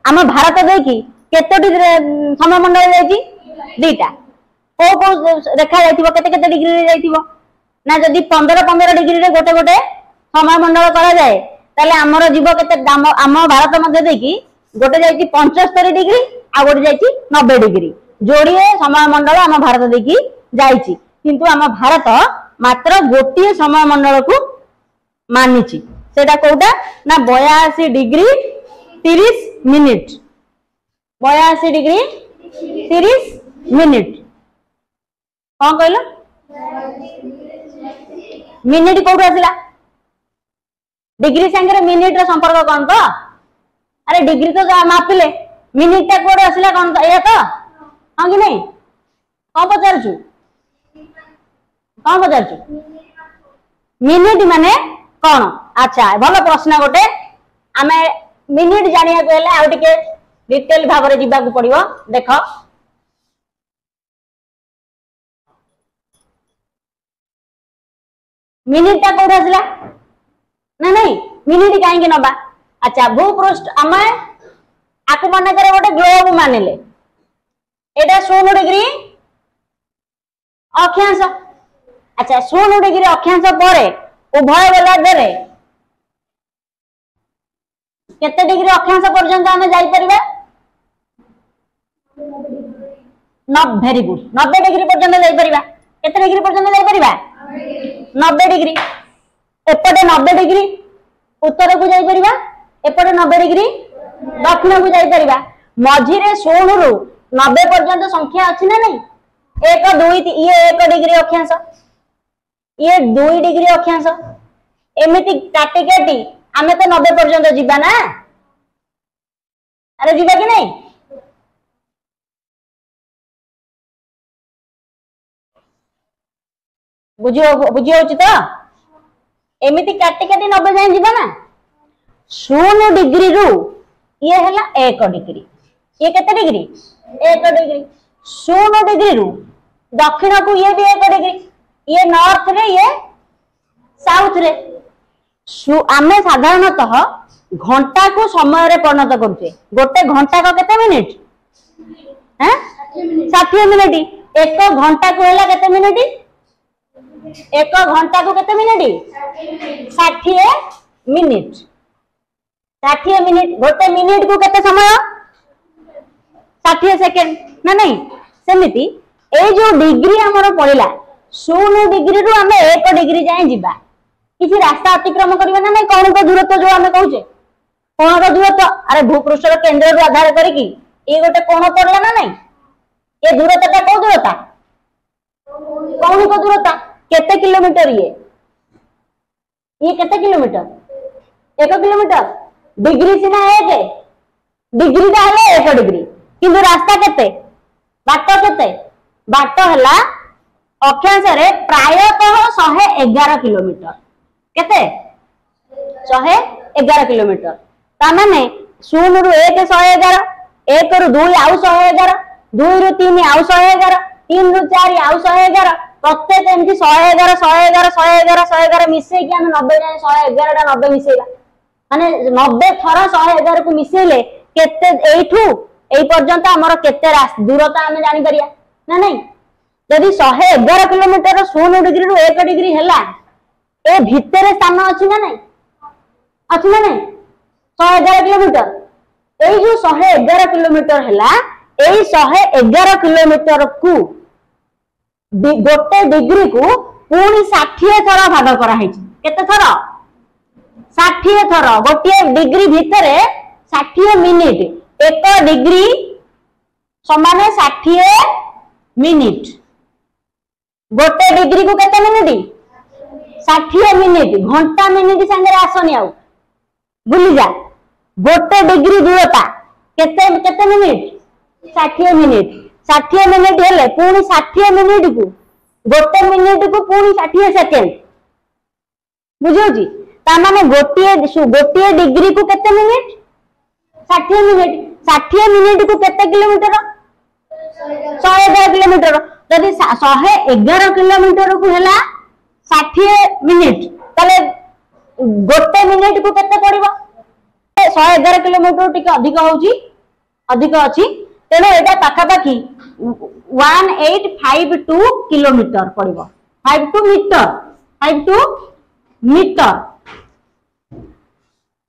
आम भारत देखी केतोटी समय मंडल जाइए दीटा को रेखा जाइथिबो केते केते डिग्री रे जाइथिबो ना जदी 15-15 डिग्री रे गोटे गोटे समय मंडल करा जाए ताले हमर जीव केते आम भारत मध्य देखी गोटे जाइछि 75 डिग्री आ गोटे जाइछि 90 डिग्री जोड़िए समय मंडल आम भारत देखी जाइछि किंतु आम भारत मात्र गोटे समय मंडल को मानिछि सेटा कोटा ना 82 डिग्री 30 मिनिट 82 डिग्री 30 मिनिट कौन कहल मिनिट कौटू आसला डिग्री संगे मिनिट रो संपर्क कौन तो अरे डिग्री तो मापिले मिनिट टा कोड आसला कौन तो या तो हां कि नहीं कौन पचारछु मिनिट माने कौन अच्छा भल प्रश्न गोटे आमे मिनिट जानिया को हेले आ टिके डिटेल भाव रे जिबा को पड़िबो देख मिनिट टा कोड आसला ना नहीं मिनिट काहे नबा अच्छा भूपृष्ठ आमे आकु माने करे गोटे ग्लोब मानिले एटा 16 डिग्री अक्षांश अच्छा 16 डिग्री अक्षांश परे उभय गोलार्ध रे केते डिग्री अक्षांश पर्यंत आमे जाई परिबा वेरी गुड 90 डिग्री पर्यंत जाई परिबा केते डिग्री पर्यंत जाई परिबा 90 डिग्री एपटे 90 डिग्री उत्तर को जाई परिबा एपटे 90 डिग्री दक्षिण को जाई परिबा मझी रे 16 रु 90 पर्यंत संख्या अछि ना नहीं 1 2 3 ये 1 डिग्री अक्षांश ये 2 डिग्री अक्षांश एमिति काटी काटी आमे तो 90 पर्यंत जीवा ना अरे जीवा कि नहीं बुझियो तो एमिति काटी काटी 90 जाए जीवा ना 16 डिग्री रु ये हला 1 डिग्री ये केते डिग्री 1 डिग्री 16 डिग्री रु दक्षिण को ये भी 1 डिग्री ये नॉर्थ रे ये साउथ रे आमे साधारणतः घंटा को समय रे परिणत करछे गोटे घंटा को केते मिनिट हैं 60 मिनिट एक घंटा को होला केते मिनिट एक घंटा को केते मिनिट 60 मिनिट 60 मिनिट गोटे मिनिट को केते समय 60 सेकंड ना नहीं सेमिति ए जो डिग्री हमर पड़िला 16 डिग्री रु आमे 1 डिग्री जाए जीवा किसी रास्ता अतिक्रम करबा ना नहीं कौन को दूरत्व जो आमे कहूचे कोण को दूरत्व अरे भूपृष्ठ रो केंद्र रु आधार करिकी ए गोटे कोण पड़ला ना नहीं ये दूरत्वटा को दूरता कौन को दूरता केते किलोमीटर ये केते किलोमीटर 1 किलोमीटर डिग्री सिना 1 डिग्री दा हले 1 डिग्री किंतु रास्ता केते बाट हला अक्षांश रे प्रायतः 111 किलोमीटर केते 111 किलोमीटर ता माने 0 रु 1 111 1 रु 2 आउ 111 2 रु 3 आउ 111 3 रु 4 आउ 111 प्रत्येक एमती 111 111 111 111 मिसे कि हम 90 जाए 111 टा 90 मिसेला माने 90 थरा 111 को मिसेले केते एठू एई पर्यंत हमर केते दूरता हम जानि परिया ना नहीं यदि 111 किलोमीटर 16 डिग्री रु 1 डिग्री हैला ए भितरे स्थान अछि ना नहीं 111 किलोमीटर एई जो 111 किलोमीटर हैला एई 111 किलोमीटर को गोटे डिग्री को पुणी 60 थरा भाग करा है केते थरा 60 थरा गोटे डिग्री भितरे 60 मिनिट 1 डिग्री समान 60 मिनिट गोटे डिग्री को केते मिनिट 60 मिनिट घंटा मिनिट संगे आसनी आउ भूली जा गोटे डिग्री दूरता केते केते मिनिट 60 मिनिट हेले पुणी 60 मिनिट को गोटे मिनिट को पुणी 60 सेकेंड बुझो जी ता माने गोटे डिग्री को केते मिनिट 60 मिनिट को केते किलोमीटर 111 किलोमीटर यदि 111 किलोमीटर को हेला 60 मिनिट ताले गोटे मिनिट को केते पड़िबो 111 किलोमीटर टिके अधिक होउची अधिक अच्छी तेणु यहाँ पाखापाखि 1852 किलोमीटर पड़ो 52 मीटर 52 मीटर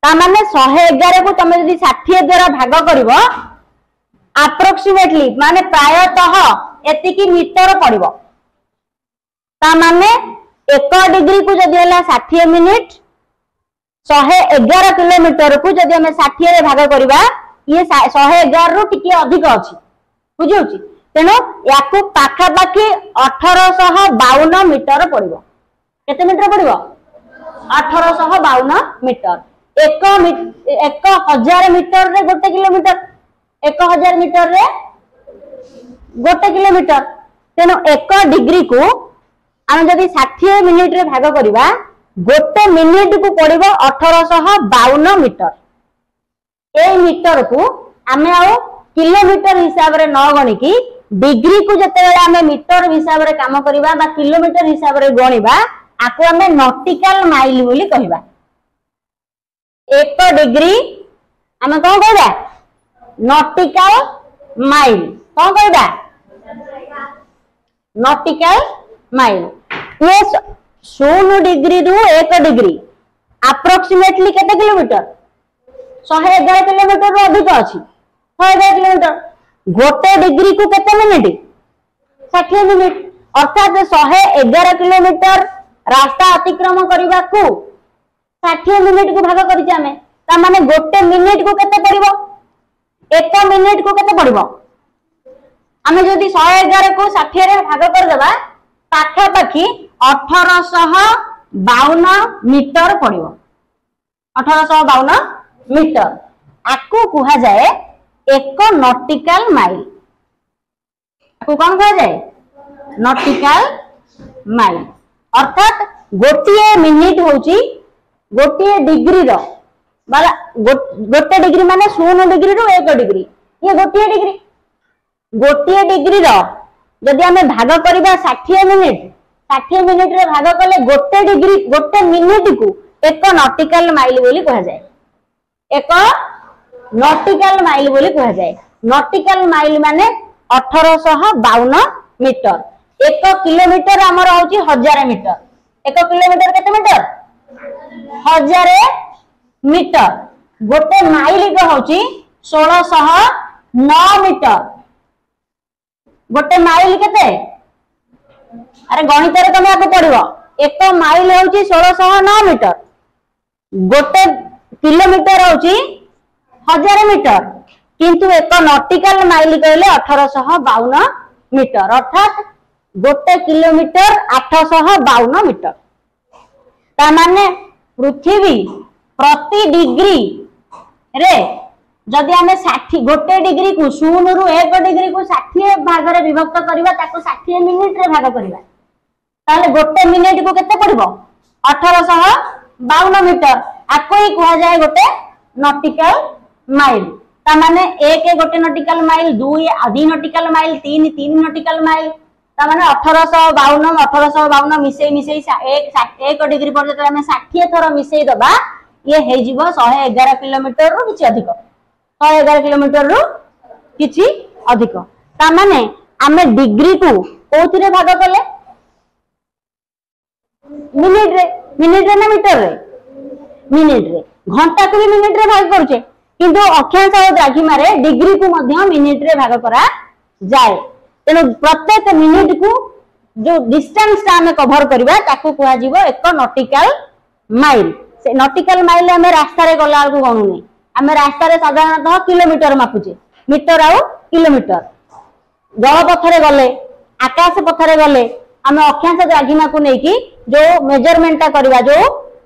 तामाने 111 को तुम जब 60 द्वारा भाग कर अप्रोक्सीमेटली माने प्रायतः एतिकी मीटर पड़ो तामाने 1 डिग्री को जदि है 60 मिनिट 111 किलोमीटर को जदि आम 60 रे भाग करवा ये 111 रु टिके अधिक अच्छी बुझी तेणु या पाखापाखि 1852 मीटर पड़ो केते मीटर पड़ो 1852 मीटर 1000 मीटर रे गोटे किलोमीटर 1000 मीटर रे गोटे किलोमीटर तेणु 1 डिग्री को आम जब 60 मिनिट रे भाग करवा गोटे मिनिट को पड़ो 1852 मीटर ए मीटर को आम आ किलोमीटर हिसाब रे न गणिकी डिग्री को जिते आम मीटर हिसाब रे काम करवा बा किलोमीटर हिसाब रे गणिबा आको आम नॉटिकल माइल बोली कहबा 1 डिग्री आम कौन कहबा नॉटिकल माइल कौन कहबा नॉटिकल माइल ये 0 डिग्री रु 1 डिग्री अप्रोक्सीमेटली केते किलोमीटर 111 किलोमीटर रु अधिक अछि 111 किलोमीटर गोटे डिग्री को केते मिनिट 60 मिनिट अर्थात 111 किलोमीटर रास्ता अतिक्रम करने को 60 मिनिट को भाग कर माने गोटे मिनिट को केते पड़िबो 1 मिनिट को केते पड़िबो आमे जदि 111 को 60 रे भाग कर देबा पाखापाखि 1852 मीटर पड़िबो 1852 मीटर आकु कुहा जाए 1 नॉटिकल माइल आकु कौन कहा जाए नॉटिकल माइल अर्थात गोटे मिनिट होची गोटे डिग्री रो बाला गोटे डिग्री माने 0 डिग्री रो 1 डिग्री ये गोटे डिग्री रो जदि आमे भाग करबा 60 मिनिट रे भाग कले गोटे डिग्री गोटे मिनिट को 1 नॉटिकल माइल बोली कहा जाए 1 नॉटिकल माइल बोली कहा जाए नॉटिकल माइल माने 1852 मीटर 1 किलोमीटर आमर होची 1000 मीटर 1 किलोमीटर केते मीटर 1000 मीटर गोटे माइल को होची 1609 मीटर गोटे माइल केते अरे गणित रे तुम आको पढ़िबो 1 माइल होची 1609 मीटर गोटे किलोमीटर होची 1000 मीटर किंतु 1 नॉटिकल माइल कहले 1852 मीटर अर्थात गोटे किलोमीटर 852 मीटर ता माने पृथ्वी प्रति डिग्री रे जदि आमे 60 गोटे डिग्री को 0 रु 1 डिग्री को 60 भाग रे विभक्त करबा ताको 60 मिनिट रे भाग करबा ताले गोटे मिनिट को केते पड़िबो 1852 मीटर आको ही कहा जाए गोटे नॉटिकल माइल ता माने 1 गोटे nautical mile 2 nautical mile 3 nautical mile ता माने 1852 मिसई 1 डिग्री पर जते हमें 60 थर मिसई दबा ये हे जीवो 111 किलोमीटर रु किछि अधिक 111 किलोमीटर रु किछि अधिक ता माने आमे डिग्री को कोथिरे भाग कले मिनिट रे ना मीटर रे मिनिट रे घंटा को भी मिनिट रे भाग करछे किंतु अक्षांश और द्राघिमा रे डिग्री को मध्य मिनिट रे भाग करा जाए तेणु प्रत्येक मिनिट को जो डिस्टेंस आम कभर करबा ताको कुआ जीवो 1 नॉटिकल माइल से नॉटिकल माइल आम रास्ता रे गला को गणु नै आम रास्ता रे साधारणतः किलोमीटर मापुचे मीटर आउ किलोमीटर जल पथरे गले आकाश पथरे गले आम अक्षांश द्राघिमा को नै कि जो मेजरमेंट करबा जो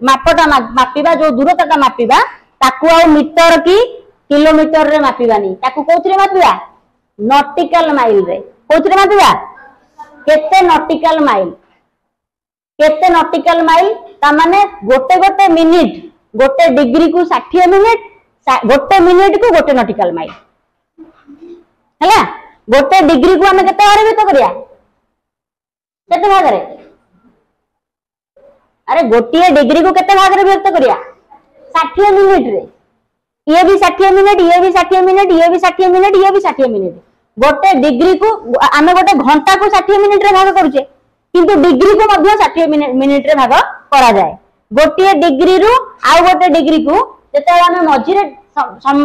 मापटा मापिबा जो दूरता मापिबा ताकू आ मीटर की किलोमीटर रे मापिबानी ताकू कोथरे मापिबा नॉटिकल माइल रे कोथरे मापिबा केते नॉटिकल माइल ता माने गोटे गोटे मिनिट गोटे डिग्री को 60 मिनिट गोटे मिनिट को गोटे नॉटिकल माइल हैला गोटे डिग्री को हमें केते भाग व्यक्त करिया केते भाग रे अरे गोटे डिग्री को केते भाग रे व्यक्त करिया 60 मिनिट रे ये भी 60 मिनिट, ये भी 60 मिनिट, ये भी 60 मिनिट, ये भी 60 मिनिट। गोटे डिग्री को आमे गोटे घंटा को 60 मिनिट रे भाग करूचे, किंतु डिग्री को मध्य 60 मिनिट रे भाग करा जाए। गोटे डिग्री रु आउ गोटे डिग्री को जेते आमे मझिरे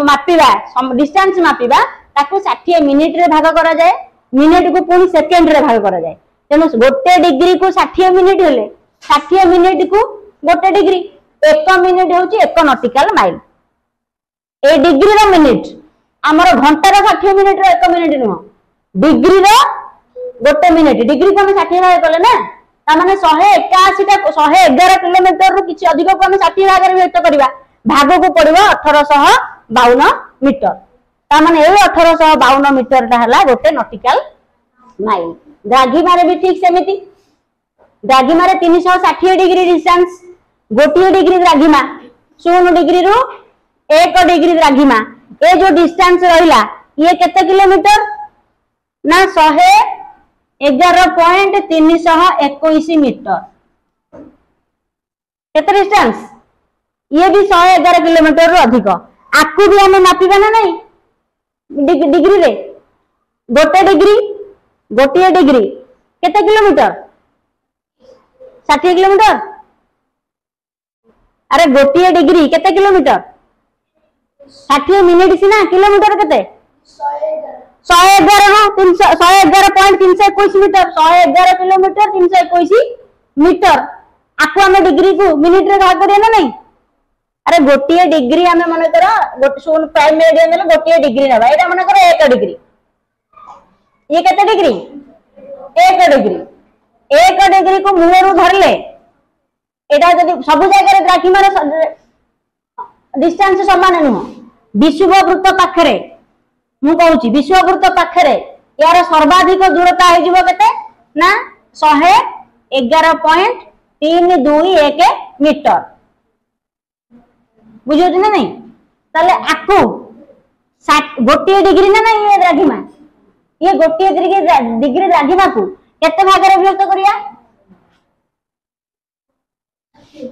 मापिबा डिस्टेंस मापिबा ताकू 60 मिनिट रे भाग करा जाए, मिनिट को पुनी सेकंड रे भाग करा जाए। तेनु गोटे डिग्री को 60 मिनिट हेले 60 मिनिट को गोटे डिग्री, 1 मिनिट होची 1 नॉटिकल माइल। ए डिग्री रो मिनिट हमर घंटा रो 60 मिनिट रो 1 मिनिट नुह, डिग्री रो गोटे मिनिट, डिग्री को हम 60 भाग कले ना, ता माने 181 टा 111 किलोमीटर रु किछि अधिक को हम 60 भाग रे व्यक्त करबा, भाग को पड़िबो 1852 मीटर। ता माने ए 1852 मीटर टा हला गोटे नॉटिकल माइल। द्राघिमा रे भी ठीक सेमिति, द्राघिमा रे 360 डिग्री डिस्टेंस, गोटे डिग्री द्राघिमा 0 डिग्री रु 1 डिग्री द्राघिमा, ए जो डिस्टेंस रहिला ये केते किलोमीटर ना 111.321 मीटर। केते डिस्टेंस, ये भी 111 किलोमीटर रु अधिक। आकु भी हमें मापिबा ना नहीं डिग्री रे, गोटे डिग्री केते किलोमीटर 60 किलोमीटर। अरे गोटे डिग्री केते किलोमीटर 60 मिनिट सिना, किलोमीटर केते 111.321 मीटर, 111 किलोमीटर 321 मीटर। आकु हमें डिग्री को मिनिट रे भाग करिया ना नहीं। अरे गोटे डिग्री हमें मन कर गोटे प्राइम मेरिडियन देले गोटे डिग्री नबा, एटा मन कर 1 डिग्री, ये केते डिग्री 1 डिग्री। 1 डिग्री को मुहरु धरले एटा जदी सब जगह द्राघिमा रे डिस्टेंस समान नुह। विषुववृत्त पाखरे मु कहूची, विषुववृत्त पाखरे यार सर्वाधिक दूरता हे जिवो केते ना 111.321 मीटर। बुझो ना नहीं, ताले आकु गोटे डिग्री ना नहीं ये द्राघिमा, ये गोटे डिग्री द्राघिमा को केते भाग रे व्यक्त करिया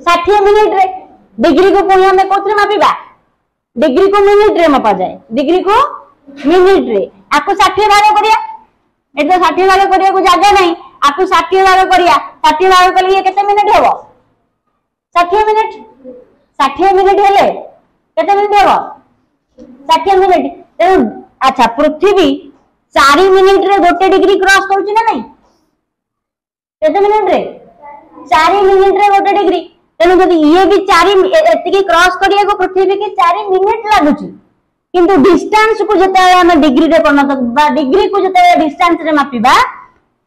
60 मिनिट रे। डिग्री को पुणी हमें कोथरे मापिबा, डिग्री को मिनिट रे मापा जाए, डिग्री को मिनिट रे। आकु 60 भाग करिया, एतो 60 भाग करिया को जागा नहीं, आकु 60 भाग करिया, 60 भाग कले ये केते मिनिट होबो 60 मिनिट। 60 मिनिट हेले केते मिनिट होबो 60 मिनिट। अच्छा पृथ्वी 4 मिनिट रे गोटे डिग्री क्रॉस करूची ना नहीं, केते मिनिट रे 4 मिनिट रे गोटे डिग्री। तेनु जदि ये भी 4 एतिकी क्रॉस करिया को पृथ्वी के 4 मिनिट लागुची, किंतु डिस्टेंस को जते हम डिग्री रे परिणत बा डिग्री को जते डिस्टेंस रे मापिबा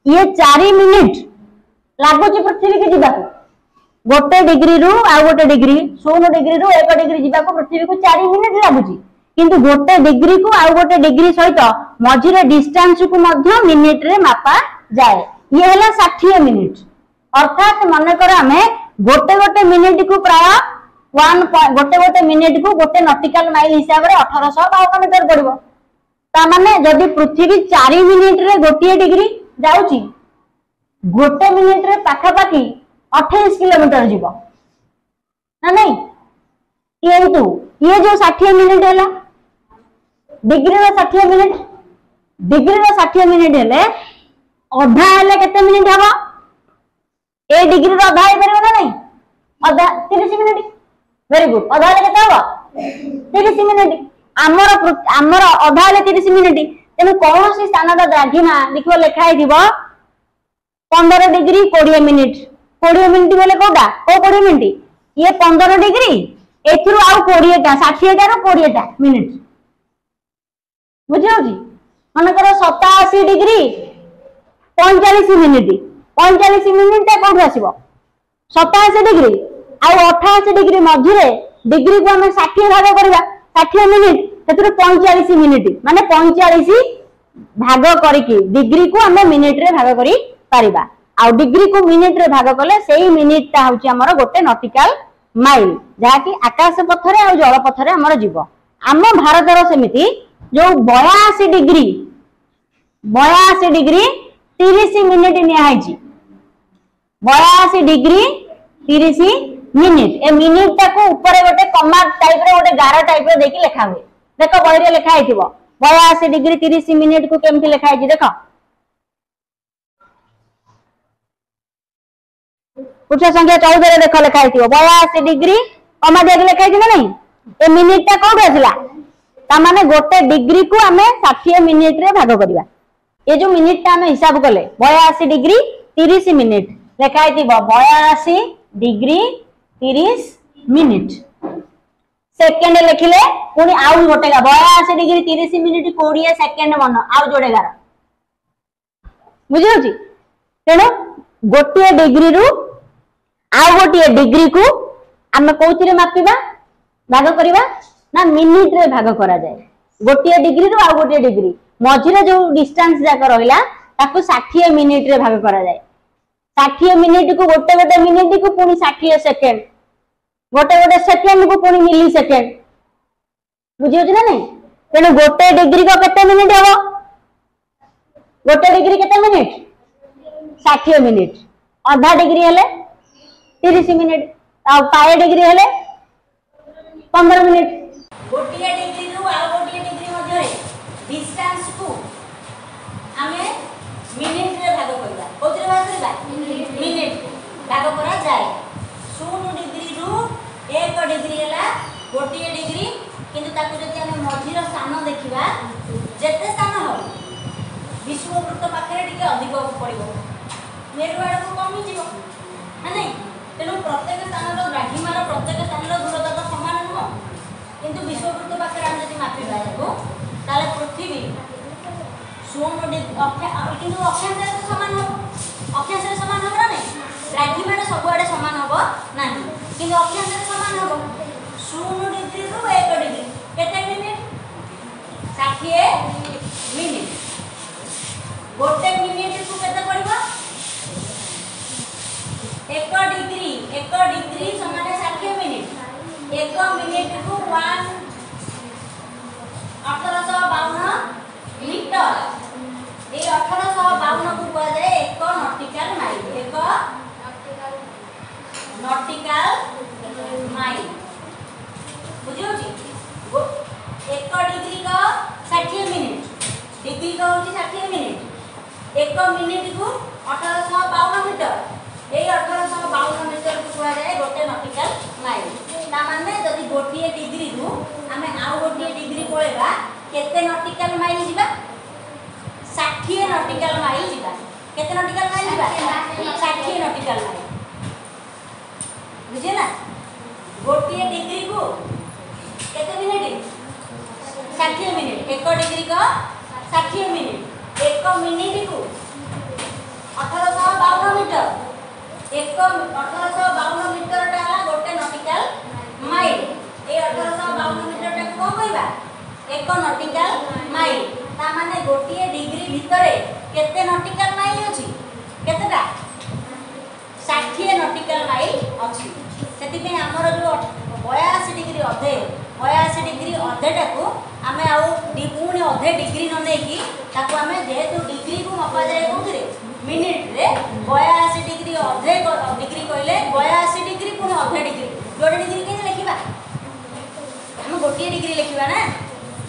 ये 4 मिनिट लागुची पृथ्वी के जिबा को। गोटे डिग्री रु आ गोटे डिग्री 0 डिग्री रु 1 डिग्री जिबा को पृथ्वी को 4 मिनिट लागुची, किंतु गोटे डिग्री को आ गोटे डिग्री सहित मझिरे डिस्टेंस को मध्य मिनिट रे मापा जाए। ये हला 60 मिनिट। अर्थात मन कर हमें गोटे गोटे मिनिट को प्राय गोटे मिनिट को गोटे नॉटिकल माइल हिसाब रे 1852 मीटर पड़िबो। ता माने जदि पृथ्वी 4 मिनिट रे गोटे डिग्री जाउची, गोटे मिनिट रे पाखा पाखी 28 किलोमीटर जीवो ना नहीं। ये जो 60 मिनिट हैला डिग्री रो 60 मिनिट, डिग्री रो 60 मिनिट हेले अधा हेले केते मिनिट हबो, ए डिग्री रो अधा हे परबो ना नहीं, अधा 30 मिनिट। वेरी गुड, अधा हेले केते हबो 30 मिनिट। हमर अधा हेले 30 मिनिट। तेनु कौन सी स्थान दा द्राघिमा देखो लिखा हे दिबो 15 डिग्री 20 मिनिट। 20 मिनिट बोले कोडा को 20 मिनिट ये 15 डिग्री एथिरु आउ 20 टा 60 टा रो 20 टा मिनिट। बुझियो जी, मन करो 87 डिग्री 45 मिनिट, 45 मिनिट टा कोड आसीबो 87 डिग्री आ 88 डिग्री मझिरे डिग्री को हम 60 भाग करबा 60 मिनिट सेतु 45 मिनिट माने 45 भाग करिकि डिग्री को हम मिनिट रे भाग करि पारिबा। आ डिग्री को मिनिट रे भाग कले सेही मिनिट ता होची हमर गोटे नॉटिकल माइल, जहा कि आकाश पथरे आ जल पथरे हमर जीव। आम भारत रो सेमिति जो 82 डिग्री 30 मिनिट निया है 82 डिग्री 30 मिनिट ए मिनिट टाको ऊपर गोटे कमा टाइप रे गोटे गार टाइप रे देखि लिखा हुए देखो बही रे लिखा हेतिबो 82 डिग्री 30 मिनिट को केमति लिखा हेछि देखो पुरुष संख्या 14 रे देखो लिखा हेतिबो 82 डिग्री कमा दे लिखा हेछि ना नहीं ए मिनिट टा कोड आसिला ता माने गोटे डिग्री को हमें 60 मिनिट रे भाग करबा ये जो मिनिट टा हमें हिसाब कले 82 डिग्री 30 मिनिट लिखा हेतिबो 82 डिग्री 30 मिनिट सेकेंड लिखिले पुणी आउ गोटेगा 82 डिग्री 30 मिनिट 20 सेकेंड मन आउ जोड़ेगा बुझी होची तेणु गोटे डिग्री रु आउ गोटे डिग्री को आम कौन मापिबा भाग करवा ना मिनिट रे भाग करा जाए गोटे डिग्री रु आउ गोटे डिग्री मझिरे जो डिस्टेंस जाक रहिला ताकू 60 मिनिट रे भाग करा जाए 60 मिनिट को गोटे गोटे मिनिट को पुणी 60 सेकेंड गोटे गोटे सेकेंड को पुणी मिली सेकेंड बुझी होची ना नहीं तेणु गोटे डिग्री को केते मिनिट हबो गोटे डिग्री केते मिनिट 60 मिनिट आधा डिग्री हेले 30 मिनिट आ पाए डिग्री हेले 15 मिनिट गोटे डिग्री रु आ गोटे डिग्री मध्ये डिस्टेंस को हमें मिनिट रे भाग करबा कोथरे भाग करबा मिनिट भाग करा जाए 0 डिग्री रु 1 डिग्री हेला गोटे डिग्री किंतु ताकू जदि हमें मझिर स्थान देखिबा जेते स्थान हो विश्ववृत्त पाखरे टिके अधिक पड़िबो मेरु आड़ को कमी जीवो ना नहीं तेणु प्रत्येक स्थान द्राघिमार प्रत्येक स्थान दूरता तो सामान नुह किंतु विश्ववृत्त पाखरे हम जदि मापिबा याको ताले पृथ्वी 0 डिग्री किंतु अक्षांश तो समान हो अक्षांश समान हो ना नहीं द्राघिमार सब आड़े समान हो नाही किंतु अक्षांश समान हो 0 डिग्री रु 1 डिग्री केते मिनिट 60 मिनिट गोटे मिनिट को केते पड़िबो 1 डिग्री समान 60 मिनिट 1 मिनिट को 1852 मीटर ए 1852 को कह जाए 1 नॉटिकल माइल 1 नॉटिकल माइल बुझियो छी 1 डिग्री का 60 मिनिट डिग्री का होची 60 मिनिट 1 मिनिट को 1852 मीटर ए 1852 मीटर को कह जाए गोटे नॉटिकल माइल ता माने जदि गोटे डिग्री रु हमें आउ गोटे डिग्री पळेबा केते नॉटिकल माइल जीवा 60 नॉटिकल माइल जीवा केते नॉटिकल माइल जीवा 60 नॉटिकल माइल बुझे ना गोटे डिग्री को केते मिनिट 60 मिनिट 1 डिग्री का 60 मिनिट 1 मिनिट को 1852 मीटर 1852 मीटर टा गोटे नॉटिकल माइल ए 1852 मीटर टा को कहबा 1 नॉटिकल माइल ता माने गोटे डिग्री भितरे केते नॉटिकल माइल अछि केतेटा 60 नॉटिकल माइल अछि सेति पे हमर जो 82 डिग्री अधे 82 डिग्री अधेटा को आमे आउ पुणी अधे डिग्री न नेकी ताको आमे जेहेतु डिग्री को मपा जाए कोथरे मिनिट रे 82 डिग्री अधे डिग्री कहले 82 डिग्री पुणी अधे डिग्री जोड़े डिग्री के लिखिबा हम गोटे डिग्री लिखिबा ना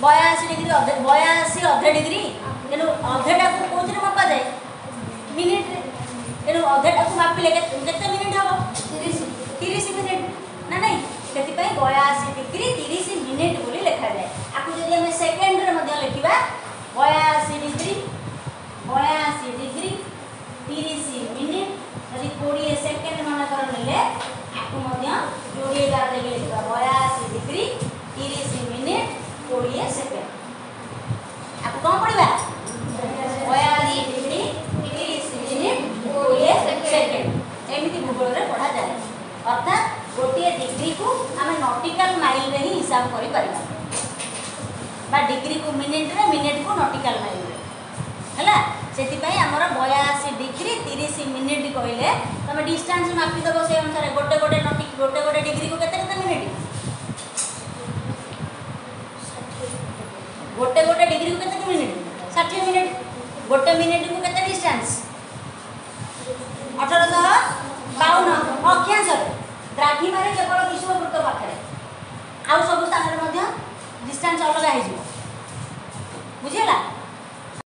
82 डिग्री अधे 82 अधे डिग्री तेनु अधेटा को कोथरे मपा जाए मिनिट रे तेनु अधेटा को मापिले केते मिनिट हबो 30 मिनिट ना नहीं सेति पई 82 डिग्री 30 मिनिट बोली लिखा जाए आकु जदि हम सेकेंड रे मध्ये लिखिबा 82 डिग्री 30 मिनिट यदि 20 सेकेंड मन कर लेले आकु मध्ये जोड़िए गार देके लिखिबा 82 डिग्री 30 मिनिट 20 सेकेंड आकु कोन पड़िबा 82 डिग्री 30 मिनिट 20 सेकेंड एमिति भूगोल रे पढ़ा जाए अर्थात गोटे डिग्री को आम नॉटिकल माइल रे ही हिसाब करि परिबा बा डिग्री को मिनिट को नॉटिकल माइल रे हला सेति पई हमर 82 डिग्री 30 मिनिट कहले तमे डिस्टेंस मापि दबो से अनुसार गोटे गोटे डिग्री को केते केते मिनिट गोटे डिग्री को केते मिनिट 60 मिनिट गोटे मिनिट को केते डिस्टेंस 1852 अक्षांश द्राघिमारे केवल विषुववृत्त पाखरे आउ सब स्थान रे डिस्टेंस अलग हो बुझीला